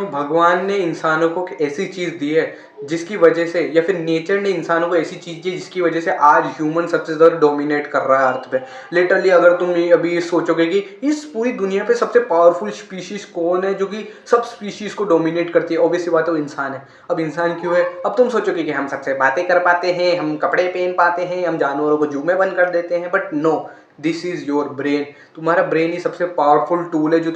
भगवान ने इंसानों को ऐसी चीज़ दी है जिसकी वजह से, या फिर नेचर ने इंसानों को ऐसी चीज़ दी जिसकी वजह से आज ह्यूमन सबसे ज़्यादा डोमिनेट कर रहा है अर्थ पे। लिटरली अगर तुम अभी ये सोचोगे कि इस पूरी दुनिया पे सबसे पावरफुल स्पीशीज़ कौन है जो कि सब स्पीशीज़ को डोमिनेट करती है, ऑब्वियस सी बात है वो इंसान है। अब इंसान क्यों है? अब तुम सोचोगे कि हम सबसे बातें कर पाते हैं, हम कपड़े पहन पाते हैं, हम जानवरों को जू में बंद कर देते हैं, but no, this is your brain. तुम्हारा ब्रेन ही सबसे पावरफुल टूल है जो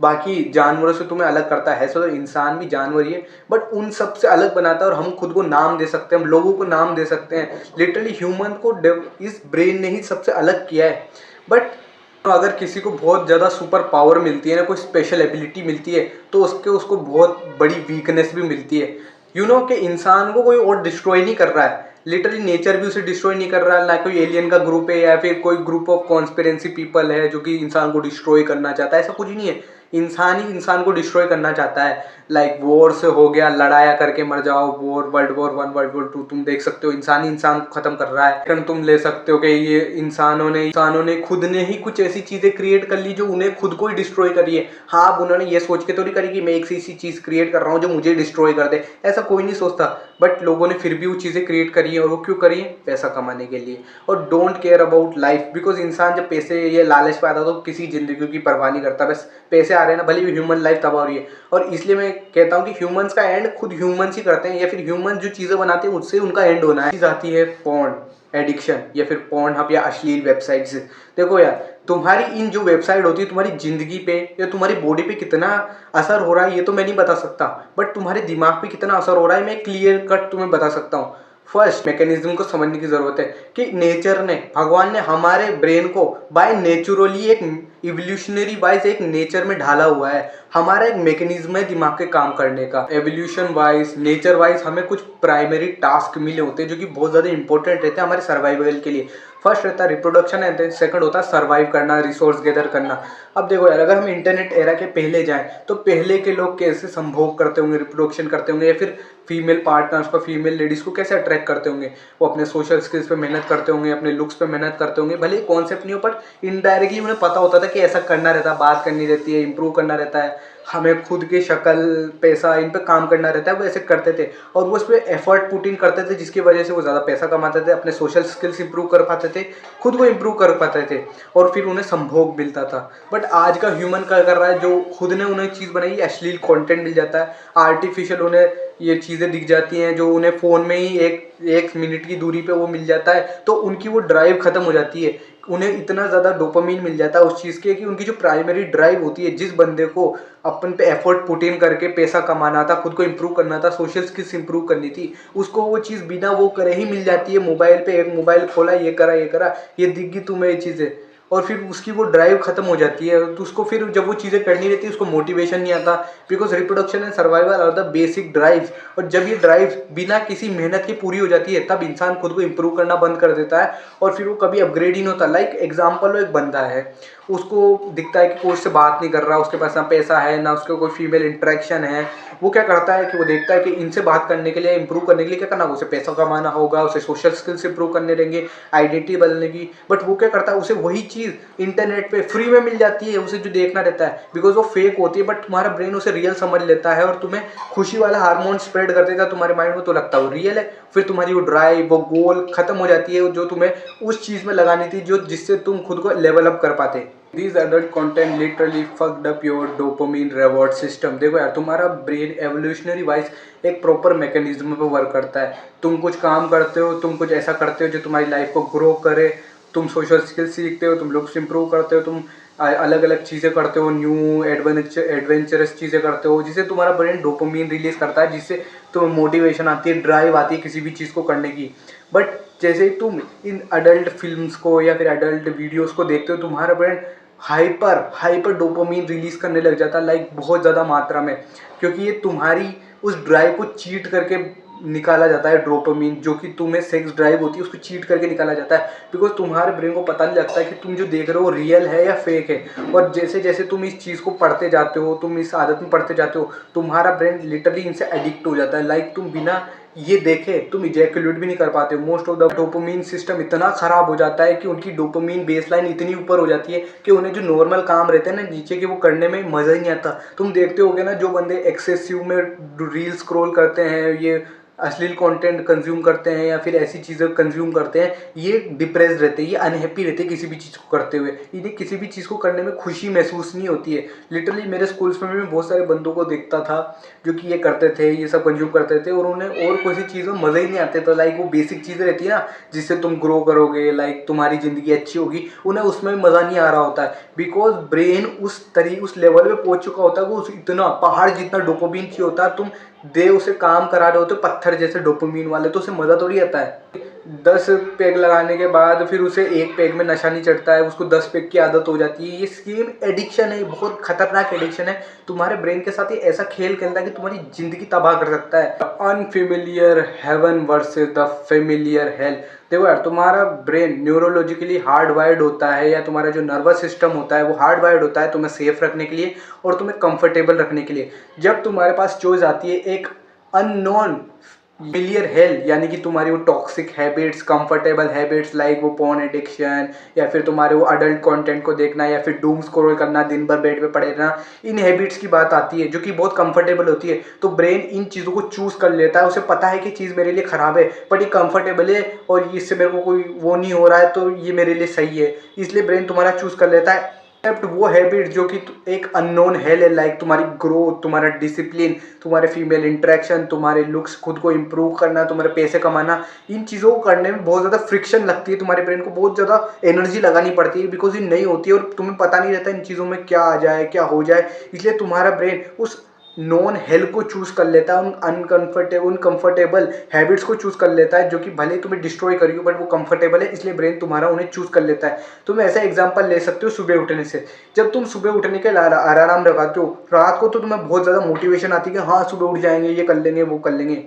बाकी जानवरों से तुम्हें अलग करता है। सो इंसान भी जानवर ही है, बट उन सब से अलग बनाता है। और हम खुद को नाम दे सकते हैं, हम लोगों को नाम दे सकते हैं। लिटरली ह्यूमन को इस ब्रेन ने ही सबसे अलग किया है। बट अगर किसी को बहुत ज़्यादा सुपर पावर मिलती है ना, कोई स्पेशल एबिलिटी मिलती है, तो उसको बहुत बड़ी वीकनेस भी मिलती है। कि इंसान को कोई और डिस्ट्रॉय नहीं कर रहा है, लिटरली नेचर भी उसे डिस्ट्रॉय नहीं कर रहा है। ना कोई एलियन का ग्रुप है या फिर कोई ग्रुप ऑफ कॉन्स्पिरेंसी पीपल है जो कि इंसान को डिस्ट्रॉय करना चाहता है, ऐसा कुछ नहीं है। इंसान ही इंसान को डिस्ट्रॉय करना चाहता है। लाइक वॉर से हो गया, लड़ाया करके मर जाओ, war, world war 1, world war 2 तुम देख सकते हो, इंसान ही इंसान को खत्म कर रहा है। तुम ले सकते हो कि ये इंसानों ने खुद ने ही कुछ ऐसी चीजें क्रिएट कर ली जो उन्हें खुद को ही डिस्ट्रॉय करी है। हाँ, अब उन्होंने ये सोच के तो नहीं करी कि मैं एक ऐसी चीज क्रिएट कर रहा हूँ जो मुझे डिस्ट्रॉय कर दे, ऐसा कोई नहीं सोचता। बट लोगों ने फिर भी वो चीजें क्रिएट करी है, और वो क्यों करी है? पैसा कमाने के लिए। और don't care about life, because इंसान जब पैसे ये लालच पे आता है तो किसी जिंदगी की परवाह नहीं करता, बस पैसे आ रहे हैं ना, भले भी ह्यूमन लाइफ तबाह हो रही है। और इसलिए मैं कहता हूँ कि ह्यूमंस का एंड खुद ह्यूमंस ही करते हैं, या फिर ह्यूमन जो चीजें बनाते हैं उससे उनका एंड होना है। चीज आती है पॉर्न एडिक्शन, या फिर पॉर्न हब या अश्लील वेबसाइट से। देखो यार, तुम्हारी इन जो वेबसाइट होती है तुम्हारी जिंदगी पे या तुम्हारी बॉडी पे कितना असर हो रहा है ये तो मैं नहीं बता सकता, बट तुम्हारे दिमाग पे कितना असर हो रहा है मैं क्लियर कट तुम्हें बता सकता हूँ। फर्स्ट मैकेनिज्म को समझने की जरूरत है कि नेचर ने, भगवान ने हमारे ब्रेन को बाय नेचुरली एक इवोल्यूशनरी वाइज एक नेचर में ढाला हुआ है। हमारा एक मैकेनिज्म है दिमाग के काम करने का। एवोल्यूशन वाइज, नेचर वाइज हमें कुछ प्राइमरी टास्क मिले होते हैं जो कि बहुत ज़्यादा इंपॉर्टेंट रहते हैं हमारे सर्वाइवल के लिए। फर्स्ट रहता है रिप्रोडक्शन एंड सेकंड होता है सर्वाइव करना, रिसोर्स गैदर करना। अब देखो यार, अगर हम इंटरनेट एरा के पहले जाएं तो पहले के लोग कैसे संभोग करते होंगे, रिप्रोडक्शन करते होंगे, या फिर फीमेल पार्टनर्स को, फीमेल लेडीज को कैसे अट्रैक्ट करते होंगे? वो अपने सोशल स्किल्स पे मेहनत करते होंगे, अपने लुक्स पे मेहनत करते होंगे। भले कॉन्सेप्ट नहीं हो, बट इनडायरेक्टली उन्हें पता होता था कि ऐसा करना रहता है, बात करनी रहती है, इंप्रूव करना रहता है, हमें खुद की शक्ल, पैसा, इन पे काम करना रहता है। वो ऐसे करते थे और वो उस पर एफर्ट पुट इन करते थे, जिसकी वजह से वो ज़्यादा पैसा कमाते थे, अपने सोशल स्किल्स इंप्रूव कर पाते थे, खुद को इंप्रूव कर पाते थे, और फिर उन्हें संभोग मिलता था। बट आज का ह्यूमन क्या कर रहा है? जो खुद ने उन्हें चीज़ बनाई, अश्लील कंटेंट मिल जाता है, आर्टिफिशियल उन्हें ये चीज़ें दिख जाती हैं जो उन्हें फ़ोन में ही एक मिनट की दूरी पे वो मिल जाता है, तो उनकी वो ड्राइव ख़त्म हो जाती है। उन्हें इतना ज़्यादा डोपामीन मिल जाता है उस चीज़ के कि उनकी जो प्राइमरी ड्राइव होती है, जिस बंदे को अपन पे एफर्ट पुट इन करके पैसा कमाना था, खुद को इंप्रूव करना था, सोशल स्किल्स इंप्रूव करनी थी, उसको वो चीज़ बिना वो करे ही मिल जाती है। मोबाइल पे एक मोबाइल खोला, ये करा, ये दिख गई तुम्हें ये चीज़ें, और फिर उसकी वो ड्राइव खत्म हो जाती है। तो उसको फिर जब वो चीज़ें करनी रहती है उसको मोटिवेशन नहीं आता, because reproduction and survival are the basic drive. और जब ये ड्राइव बिना किसी मेहनत की पूरी हो जाती है तब इंसान खुद को इंप्रूव करना बंद कर देता है, और फिर वो कभी अपग्रेड ही नहीं होता। लाइक एग्जाम्पल, एक बंदा है, उसको दिखता है कि कोई उससे बात नहीं कर रहा, उसके पास ना पैसा है ना उसके कोई फीमेल इंटरेक्शन है। वो क्या करता है कि वो देखता है कि इनसे बात करने के लिए, इंप्रूव करने के लिए क्या करना होगा? उसे पैसा कमाना होगा, उसे सोशल स्किल्स इंप्रूव करने रहेंगे, आइडेंटिटी बदलने की। बट वो क्या करता है? उसे वही चीज़ इंटरनेट पे फ्री में मिल जाती है, उसे जो देखना रहता है, बिकॉज वो फेक होती है, बट तुम्हारा ब्रेन उसे रियल समझ लेता है और तुम्हें खुशी वाला हार्मोन स्प्रेड कर देगा तुम्हारे माइंड में, तो लगता है वो रियल है। फिर तुम्हारी वो ड्राइव, वो गोल खत्म हो जाती है जो तुम्हें उस चीज़ में लगानी थी, जो जिससे तुम खुद को लेवल अप कर पाते। These adult content literally fucked up your dopamine reward system। देखो यार, तुम्हारा ब्रेन एवोल्यूशनरी वाइज एक प्रॉपर मैकेनिज्म पे वर्क करता है। तुम कुछ काम करते हो, तुम कुछ ऐसा करते हो जो तुम्हारी लाइफ को ग्रो करे, तुम सोशल स्किल्स सीखते हो, तुम लुक्स इंप्रूव करते हो, तुम अलग अलग चीज़ें करते हो, न्यू एडवेंचरस चीज़ें करते हो, जिससे तुम्हारा ब्रेन डोपामिन रिलीज करता है, जिससे तुम्हें मोटिवेशन आती है, ड्राइव आती है किसी भी चीज़ को करने की। बट जैसे ही तुम इन अडल्ट फिल्म्स को या फिर अडल्ट वीडियोस को देखते हो, तुम्हारा ब्रेन हाइपर डोपामिन रिलीज करने लग जाता है, लाइक बहुत ज़्यादा मात्रा में, क्योंकि ये तुम्हारी उस ड्राइव को चीट करके निकाला जाता है। डोपामिन जो कि तुम्हें सेक्स ड्राइव होती है उसको चीट करके निकाला जाता है, बिकॉज तुम्हारे ब्रेन को पता नहीं लगता कि तुम जो देख रहे हो रियल है या फेक है। और जैसे जैसे तुम इस चीज़ को पढ़ते जाते हो, तुम इस आदत में पढ़ते जाते हो, तुम्हारा ब्रेन लिटरली इनसे एडिक्ट हो जाता है। लाइक तुम बिना ये देखे तुम इजैकुलेट भी नहीं कर पाते हो। Most of the dopamine system इतना खराब हो जाता है कि उनकी डोपामिन बेसलाइन इतनी ऊपर हो जाती है कि उन्हें जो नॉर्मल काम रहते हैं ना नीचे के, वो करने में मज़ा ही नहीं आता। तुम देखते होगे ना, जो बंदे एक्सेसिव में रील स्क्रॉल करते हैं, ये अश्लील कंटेंट कंज्यूम करते हैं या फिर ऐसी चीज़ें कंज्यूम करते हैं, ये डिप्रेस रहते हैं, ये अनहैप्पी रहते हैं किसी भी चीज़ को करते हुए। इन्हें किसी भी चीज़ को करने में खुशी महसूस नहीं होती है। लिटरली मेरे स्कूल्स में भी बहुत सारे बंदों को देखता था जो कि ये करते थे, ये सब कंज्यूम करते थे, और उन्हें और किसी चीज़ में मज़ा ही नहीं आते। तो लाइक वो बेसिक चीज़ें रहती है ना जिससे तुम ग्रो करोगे, लाइक तुम्हारी ज़िंदगी अच्छी होगी, उन्हें उसमें मज़ा नहीं आ रहा होता है। बिकॉज ब्रेन उस लेवल पे पहुंच चुका होता है, वो उस इतना पहाड़ जितना डोपामिन चाहिए होता है। तुम दे उसे काम करा रहे होते हो पत्थर जैसे डोपामिन वाले, तो उसे मज़ा थोड़ी आता है। 10 पेग लगाने के बाद फिर उसे एक पेग में नशा नहीं चढ़ता है, उसको 10 पेग की आदत हो जाती है। ये सेम एडिक्शन है, बहुत खतरनाक एडिक्शन है। तुम्हारे ब्रेन के साथ ये ऐसा खेल खेलता है कि तुम्हारी जिंदगी तबाह कर सकता है। Unfamiliar heaven versus the familiar hell. देखो यार, तुम्हारा ब्रेन न्यूरोलॉजिकली हार्ड वायर्ड होता है, या तुम्हारा जो नर्वस सिस्टम होता है वो हार्ड वायर्ड होता है तुम्हें सेफ रखने के लिए और तुम्हें कंफर्टेबल रखने के लिए। जब तुम्हारे पास चॉइस आती है एक अननोन फेलियर हेल, यानी कि तुम्हारी वो toxic habits, comfortable habits like वो पोर्न एडिक्शन, या फिर तुम्हारे वो अडल्ट कंटेंट को देखना, या फिर डूम स्क्रॉल करना, दिन भर बेड पे पड़े रहना, इन हैबिट्स की बात आती है जो कि बहुत कंफर्टेबल होती है। तो ब्रेन इन चीज़ों को चूज कर लेता है। उसे पता है कि चीज़ मेरे लिए ख़राब है बट ये कंफर्टेबल है और इससे मेरे को कोई वो नहीं हो रहा है, तो ये मेरे लिए सही है, इसलिए ब्रेन तुम्हारा चूज कर लेता है। एक्सेप्ट वो हैबिट जो कि एक अननोन हेल है, लाइक तुम्हारी ग्रोथ, तुम्हारा डिसिप्लिन, तुम्हारे फीमेल इंटरेक्शन, तुम्हारे लुक्स, खुद को इंप्रूव करना, तुम्हारे पैसे कमाना, इन चीज़ों को करने में बहुत ज़्यादा फ्रिक्शन लगती है। तुम्हारे ब्रेन को बहुत ज़्यादा एनर्जी लगानी पड़ती है बिकॉज ये नहीं होती है और तुम्हें पता नहीं रहता इन चीज़ों में क्या आ जाए क्या हो जाए। इसलिए तुम्हारा ब्रेन उस नॉन हेल को चूज कर लेता है, उन कंफर्टेबल हैबिट्स को चूज कर लेता है जो कि भले तुम्हें डिस्ट्रॉय करियो बट वो कंफर्टेबल है, इसलिए ब्रेन तुम्हारा उन्हें चूज कर लेता है। तुम ऐसा एग्जांपल ले सकते हो सुबह उठने से। जब तुम सुबह उठने के अलार्म लगाते हो रात को, तो तुम्हें बहुत ज़्यादा मोटिवेशन आती है कि हाँ सुबह उठ जाएंगे, ये कर लेंगे वो कर लेंगे।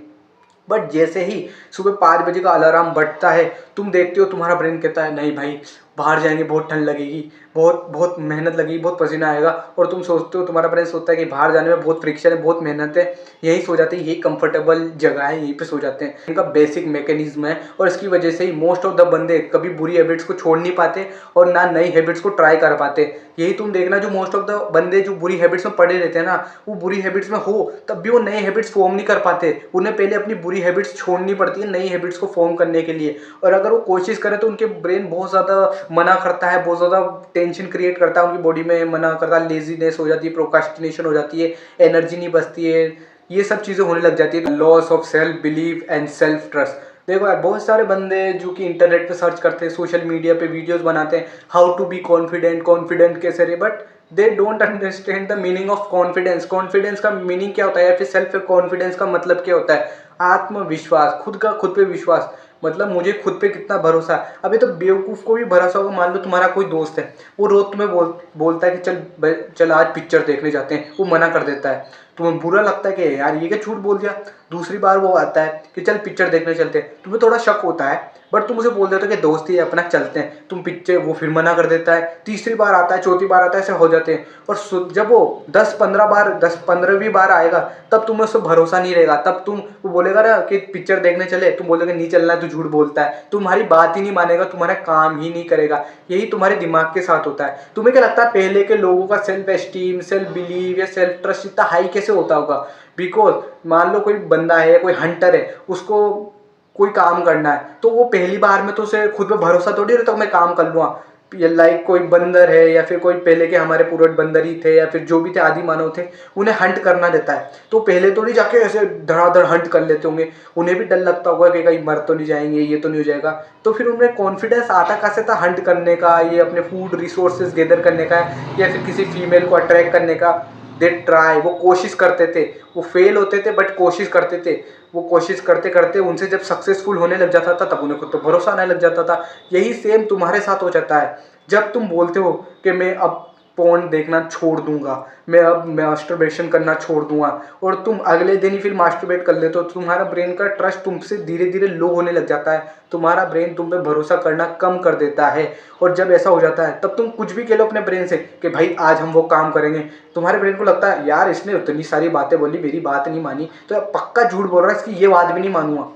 बट जैसे ही सुबह 5 बजे का अलार्म बजता है, तुम देखते हो तुम्हारा ब्रेन कहता है नहीं भाई बाहर जाएंगे, बहुत ठंड लगेगी, बहुत बहुत मेहनत लगेगी, बहुत पसीना आएगा, और तुम सोचते हो, तुम्हारा ब्रेन सोचता है कि बाहर जाने में बहुत फ्रिक्शन है, बहुत मेहनत है, यही सो जाते हैं, यही कंफर्टेबल जगह है, यहीं पे सो जाते हैं। इनका बेसिक मैकेनिज्म है और इसकी वजह से ही मोस्ट ऑफ द बंदे कभी बुरी हैबिट्स को छोड़ नहीं पाते और ना नई हैबिट्स को ट्राई कर पाते। यही तुम देखना, जो मोस्ट ऑफ द बंदे जो बुरी हैबिट्स में पड़े रहते हैं ना, वो बुरी हैबिट्स में हो तब भी वो नई हैबिट्स फॉर्म नहीं कर पाते। उन्हें पहले अपनी बुरी हैबिट्स छोड़नी पड़ती है नई हैबिट्स को फॉर्म करने के लिए। और अगर वो कोशिश करें तो उनके ब्रेन बहुत ज़्यादा मना करता है, बहुत ज़्यादा टेंशन क्रिएट करता है उनकी बॉडी में, मना करता है, लेजीनेस हो जाती है, प्रोक्रास्टिनेशन हो जाती है, एनर्जी नहीं बचती है, ये सब चीज़ें होने लग जाती है। Loss of self belief and self trust. देखो यार, बहुत सारे बंदे जो कि इंटरनेट पे सर्च करते हैं, सोशल मीडिया पे वीडियोस बनाते हैं, how to be confident, confident कैसे रहे, but they don't understand the meaning of confidence. Confidence का मीनिंग क्या होता है या फिर सेल्फ कॉन्फिडेंस का मतलब क्या होता है? आत्मविश्वास, खुद पे विश्वास, मतलब मुझे खुद पे कितना भरोसा है। अभी तो बेवकूफ़ को भी भरोसा होगा। मान लो तुम्हारा कोई दोस्त है, वो रोज तुम्हें बोलता है कि चल आज पिक्चर देखने जाते हैं, वो मना कर देता है, तुम्हें बुरा लगता है कि यार ये क्या झूठ बोल दिया। दूसरी बार वो आता है कि चल पिक्चर देखने चलते हैं, तुम्हें थोड़ा शक होता है बट तुम उसे बोल देते हो कि दोस्ती है अपना चलते हैं, तुम पिक्चर, वो फिर मना कर देता है। तीसरी बार आता है, चौथी बार आता है, ऐसे हो जाते हैं। और जब वो 10-15वीं बार आएगा तब तुम्हें उस पर भरोसा नहीं रहेगा। तब वो बोलेगा ना कि पिक्चर देखने चले, तुम बोलोगे नहीं चलना है, तू झूठ बोलता है, तुम्हारी बात ही नहीं मानेगा, तुम्हारा काम ही नहीं करेगा। यही तुम्हारे दिमाग के साथ होता है। तुम्हें क्या लगता है पहले के लोगों का सेल्फ एस्टीम, सेल्फ बिलीव या सेल्फ ट्रस्ट इतना हाई कैसे होता होगा? बिकॉज मान लो कोई बंदा है, कोई हंटर है, उसको कोई काम करना है, तो वो पहली बार में तो उसे खुद पे भरोसा थोड़ी रहता मैं काम कर लूँगा। या लाइक कोई बंदर है या फिर कोई पहले के हमारे पूर्वज बंदर ही थे या फिर जो भी थे आदि मानव थे, उन्हें हंट करना रहता है, तो पहले तो नहीं जाके ऐसे धड़ाधड़ हंट कर लेते होंगे। उन्हें भी डर लगता होगा कि कहीं मर तो नहीं जाएंगे, ये तो नहीं हो जाएगा। तो फिर उनमें कॉन्फिडेंस आता कैसे था हंट करने का, ये अपने फूड रिसोर्सेज गैदर करने का, या फिर किसी फीमेल को अट्रैक्ट करने का? दे ट्राई, वो कोशिश करते थे, वो फेल होते थे बट कोशिश करते थे। वो कोशिश करते करते उनसे जब सक्सेसफुल होने लग जाता था तब उन्हें खुद तो भरोसा आने लग जाता था। यही सेम तुम्हारे साथ हो जाता है। जब तुम बोलते हो कि मैं अब पोर्न देखना छोड़ दूंगा, मैं अब मास्टरबेशन करना छोड़ दूंगा, और तुम अगले दिन ही फिर मास्टरबेट कर लेते हो, तो तुम्हारा ब्रेन का ट्रस्ट तुमसे धीरे धीरे लो होने लग जाता है, तुम्हारा ब्रेन तुम पे भरोसा करना कम कर देता है। और जब ऐसा हो जाता है तब तुम कुछ भी कह लो अपने ब्रेन से कि भाई आज हम वो काम करेंगे, तुम्हारे ब्रेन को लगता है यार इसने उतनी सारी बातें बोली, मेरी बात नहीं मानी, तो यार पक्का झूठ बोल रहा है, इसकी ये बात भी नहीं मानूंगा।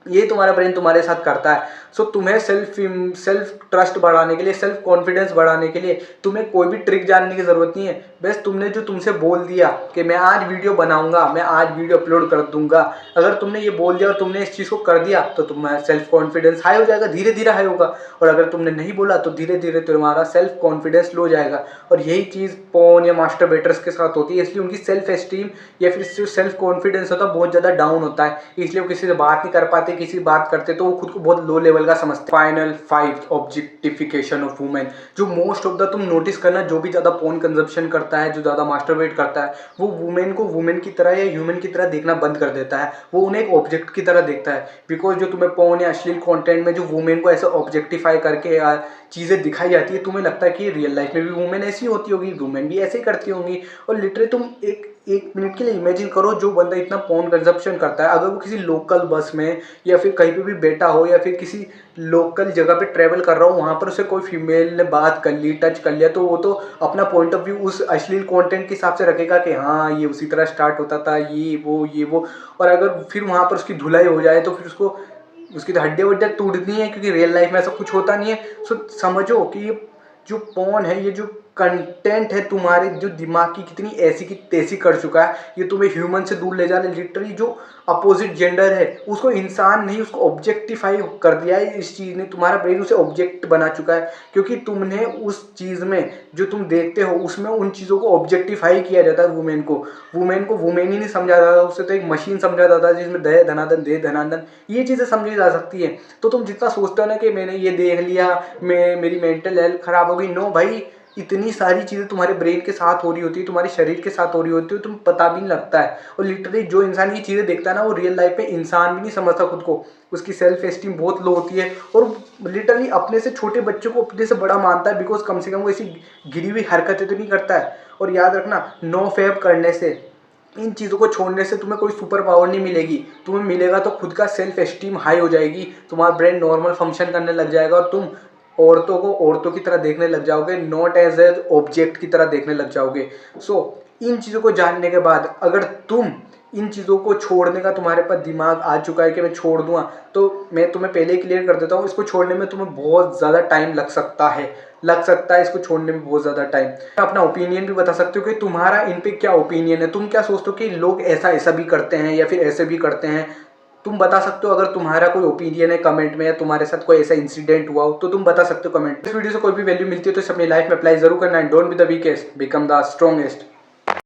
ये तुम्हारा ब्रेन तुम्हारे साथ करता है। सो तुम्हें सेल्फ ट्रस्ट बढ़ाने के लिए, सेल्फ कॉन्फिडेंस बढ़ाने के लिए तुम्हें कोई भी ट्रिक जानने की ज़रूरत नहीं है। बस तुमने जो तुमसे बोल दिया कि मैं आज वीडियो बनाऊंगा, मैं आज वीडियो अपलोड कर दूंगा, अगर तुमने ये बोल दिया और तुमने इस चीज़ को कर दिया तो तुम्हारा सेल्फ कॉन्फिडेंस हाई हो जाएगा, धीरे धीरे हाई होगा। और अगर तुमने नहीं बोला तो धीरे धीरे तुम्हारा सेल्फ कॉन्फिडेंस लो जाएगा। और यही चीज़ पोर्न या मास्टरबेटर्स के साथ होती है, इसलिए उनकी सेल्फ एस्टीम या फिर जो सेल्फ कॉन्फिडेंस होता है बहुत ज़्यादा डाउन होता है, इसलिए वो किसी से बात नहीं कर पाते, किसी बात करते तो वो खुद को बहुत लो लेवल का समझते। Final 5, objectification of women. जो मोस्ट ऑफ द तुम नोटिस करना, जो भी ज़्यादा पोर्न कंजप्शन करता है, जो ज़्यादा मास्टरबेट करता है, वो वुमेन को वुमेन की तरह या ह्यूमन की तरह देखना बंद कर देता है, वो उन्हें एक ऑब्जेक्ट की तरह देखता है। बिकॉज जो तुम्हें पोर्न या अश्लील कंटेंट में जो वुमेन को ऐसे ऑब्जेक्टिफाई करके चीज़ें दिखाई जाती है, तुम्हें लगता है कि रियल लाइफ में भी वुमेन ऐसी होती होगी, वुमेन भी ऐसे ही करती होंगी। और लिटरली तुम एक मिनट के लिए इमेजिन करो, जो बंदा इतना पोर्न कंजप्शन करता है, अगर वो किसी लोकल बस में या फिर कहीं पे भी बैठा हो या फिर किसी लोकल जगह पे ट्रैवल कर रहा हो, वहाँ पर उसे कोई फीमेल ने बात कर ली, टच कर लिया, तो वो तो अपना पॉइंट ऑफ व्यू उस अश्लील कंटेंट के हिसाब से रखेगा कि हाँ ये उसी तरह स्टार्ट होता था, ये वो। और अगर फिर वहाँ पर उसकी धुलाई हो जाए तो फिर उसकी तो हड्डियाँ वड्डियाँ टूटनी है, क्योंकि रियल लाइफ में ऐसा कुछ होता नहीं है। सो समझो कि ये जो पोर्न है, ये जो कंटेंट है तुम्हारे जो दिमाग की कितनी ऐसी की तैसी कर चुका है, ये तुम्हें ह्यूमन से दूर ले जाने, लिटरली जो अपोजिट जेंडर है उसको इंसान नहीं, उसको ऑब्जेक्टिफाई कर दिया है इस चीज़ ने, तुम्हारा ब्रेन उसे ऑब्जेक्ट बना चुका है, क्योंकि तुमने उस चीज़ में जो तुम देखते हो उसमें उन चीज़ों को ऑब्जेक्टिफाई किया जाता है। वुमेन को वुमेन ही नहीं समझा जाता, उसे तो एक मशीन समझा जाता है जिसमें दे धनादन ये चीज़ें समझी जा सकती है। तो तुम जितना सोचते हो ना कि मैंने ये देख लिया, मेरी मेंटल हेल्थ खराब हो गई, नो भाई, इतनी सारी चीज़ें तुम्हारे ब्रेन के साथ हो रही होती है, तुम्हारे शरीर के साथ हो रही होती है, तुम पता भी नहीं लगता है। और लिटरली जो इंसान ये चीज़ें देखता है ना, वो रियल लाइफ में इंसान भी नहीं समझता खुद को, उसकी सेल्फ एस्टीम बहुत लो होती है, और लिटरली अपने से छोटे बच्चों को अपने से बड़ा मानता है, बिकॉज कम से कम वो ऐसी गिरी हुई हरकतें तो नहीं करता है। और याद रखना, नो फैब करने से, इन चीज़ों को छोड़ने से तुम्हें कोई सुपर पावर नहीं मिलेगी, तुम्हें मिलेगा तो खुद का सेल्फ एस्टीम हाई हो जाएगी, तुम्हारा ब्रेन नॉर्मल फंक्शन करने लग जाएगा, और तुम औरतों को औरतों की तरह देखने लग जाओगे, नॉट एज ए ऑब्जेक्ट की तरह देखने लग जाओगे। सो इन चीज़ों को जानने के बाद अगर तुम इन चीज़ों को छोड़ने का तुम्हारे पास दिमाग आ चुका है कि मैं छोड़ दूंगा, तो मैं तुम्हें पहले ही क्लियर कर देता हूँ, इसको छोड़ने में तुम्हें बहुत ज़्यादा टाइम लग सकता है इसको छोड़ने में बहुत ज़्यादा टाइम। अपना ओपिनियन भी बता सकते हो कि तुम्हारा इन पे क्या ओपिनियन है, तुम क्या सोचते हो कि लोग ऐसा भी करते हैं या फिर ऐसे भी करते हैं, तुम बता सकते हो। अगर तुम्हारा कोई ओपिनियन है कमेंट में, या तुम्हारे साथ कोई ऐसा इंसिडेंट हुआ हो तो तुम बता सकते हो कमेंट। इस वीडियो से कोई भी वैल्यू मिलती है तो इसे अपनी लाइफ में अप्लाई जरूर करना है। Don't be the weakest, become the strongest.